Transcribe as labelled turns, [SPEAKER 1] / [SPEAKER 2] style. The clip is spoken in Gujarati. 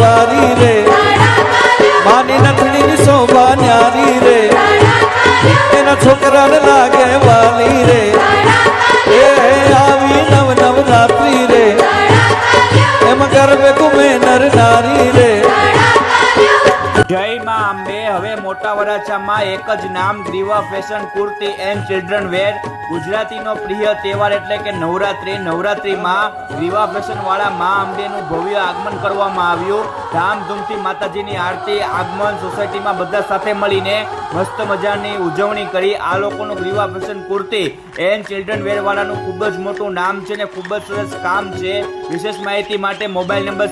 [SPEAKER 1] વારી રે, માની નથણીની શોભા ન્યારી રે, એના છોકરાને લાગે વાલી રે, એ આવી નવ નવરાત્રી રે, એમાં ગરબે ઘૂમે નર નારી રે.
[SPEAKER 2] જય માં અંબે. હવે મોટા વરાછામાં એક જ નામ Greeva fashion kurti and children wear. ગુજરાતીનો પ્રિય તહેવાર એટલે કે નવરાત્રી. નવરાત્રીમાં ગ્રીવા ફેશન વાળા માં અંબેનું ભવ્ય આગમન કરવામાં આવ્યું. ધામધૂમથી માતાજીની આરતી, આગમન, સોસાયટીમાં બધા સાથે મળીને મસ્ત મજાની ઉજવણી કરી. આ લોકોનું Greeva fashion kurti and children wear વાળાનું ખૂબ જ મોટું નામ છે ને ખૂબ જ સરસ કામ છે. વિશેષ માહિતી માટે મોબાઈલ નંબર